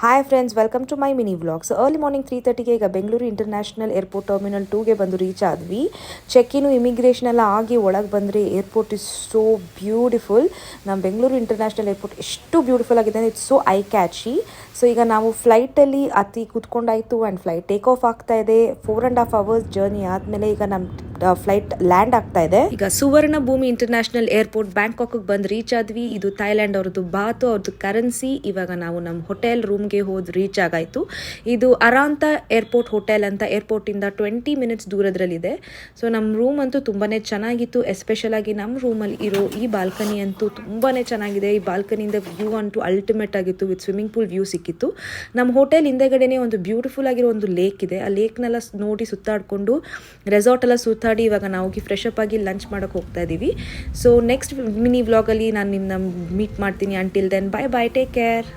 Hi friends, welcome to my mini vlog. So early morning 3:30ಗೆ ಈಗ Bengaluru international airport terminal 2ಗೆ ಬಂದು reach ಆದ್ವಿ. ಚೆಕ್-ಇನ್ ಇಮಿಗ್ರೇಷನ್ ಎಲ್ಲ ಆಗಿ ಒಳಗೆ ಬಂದರೆ ಏರ್ಪೋರ್ಟ್ ಇಸ್ ಸೋ ಬ್ಯೂಟಿಫುಲ್. ನಮ್ಮ ಬೆಂಗಳೂರು ಇಂಟರ್ನ್ಯಾಷನಲ್ ಏರ್ಪೋರ್ಟ್ ಎಷ್ಟು ಬ್ಯೂಟಿಫುಲ್ ಆಗಿದೆ ಅಂದರೆ it's so I catchy. So ಈಗ ನಾವು ಫ್ಲೈಟಲ್ಲಿ ಕೂತ್ಕೊಂಡಾಯಿತು ಆ್ಯಂಡ್ ಫ್ಲೈಟ್ ಟೇಕ್ ಆಫ್ ಆಗ್ತಾ ಇದೆ. 4.5 hours ಜರ್ನಿ ಆದಮೇಲೆ ಈಗ ನಮ್ಮ ಫ್ಲೈಟ್ ಲ್ಯಾಂಡ್ ಆಗ್ತಾ ಇದೆ. ಈಗ ಸುವರ್ಣ ಭೂಮಿ ಇಂಟರ್ನ್ಯಾಷನಲ್ ಏರ್ಪೋರ್ಟ್ ಬ್ಯಾಂಕಾಕ್ಗೆ ಬಂದು ರೀಚ್ ಆದ್ವಿ. ಇದು ಥೈಲ್ಯಾಂಡ್ ಅವ್ರದ್ದು ಬಾತು, ಅವ್ರದ್ದು ಕರೆನ್ಸಿ. ಇವಾಗ ನಾವು ನಮ್ಮ ಹೋಟೆಲ್ ರೂಮ್ಗೆ ಹೋಗಿ ರೀಚ್ ಆಗಾಯಿತು. ಇದು ಅರಾಂತ ಏರ್ಪೋರ್ಟ್ ಹೋಟೆಲ್ ಅಂತ ಏರ್ಪೋರ್ಟಿಂದ 20 minutes ದೂರದಲ್ಲಿದೆ. ಸೊ ನಮ್ಮ ರೂಮ್ ಅಂತೂ ತುಂಬಾ ಚೆನ್ನಾಗಿತ್ತು. ಎಸ್ಪೆಷಲ್ ಆಗಿ ನಮ್ಮ ರೂಮಲ್ಲಿ ಇರೋ ಈ ಬಾಲ್ಕನಿ ಅಂತೂ ತುಂಬಾ ಚೆನ್ನಾಗಿದೆ. ಈ ಬಾಲ್ಕನಿಯಿಂದ ವ್ಯೂ ಅಂತೂ ಅಲ್ಟಿಮೇಟ್ ಆಗಿತ್ತು. ವಿತ್ ಸ್ವಿಮ್ಮಿಂಗ್ ಪೂಲ್ ವ್ಯೂ ಸಿಕ್ಕಿತ್ತು. ನಮ್ಮ ಹೋಟೆಲ್ ಹಿಂದೆಗಡೆನೇ ಒಂದು ಬ್ಯೂಟಿಫುಲ್ ಆಗಿರೋ ಒಂದು ಲೇಕ್ ಇದೆ. ಆ ಲೇಕ್ನೆಲ್ಲ ನೋಡಿ ಸುತ್ತಾಡಿಕೊಂಡು ರೆಸಾರ್ಟ್ ಎಲ್ಲ ಸುತ್ತಾಡಿ ಇವಾಗ ನಾವು ಫ್ರೆಶ್ ಅಪ್ ಆಗಿ ಲಂಚ್ ಮಾಡೋಕೆ ಹೋಗ್ತಾ ಇದ್ದೀವಿ. ಸೊ ನೆಕ್ಸ್ಟ್ ಮಿನಿ ವ್ಲಾಗಲ್ಲಿ ನಾನು ನಿಮ್ಮನ್ನ ಮೀಟ್ ಮಾಡ್ತೀನಿ. Until then, bye bye, take care.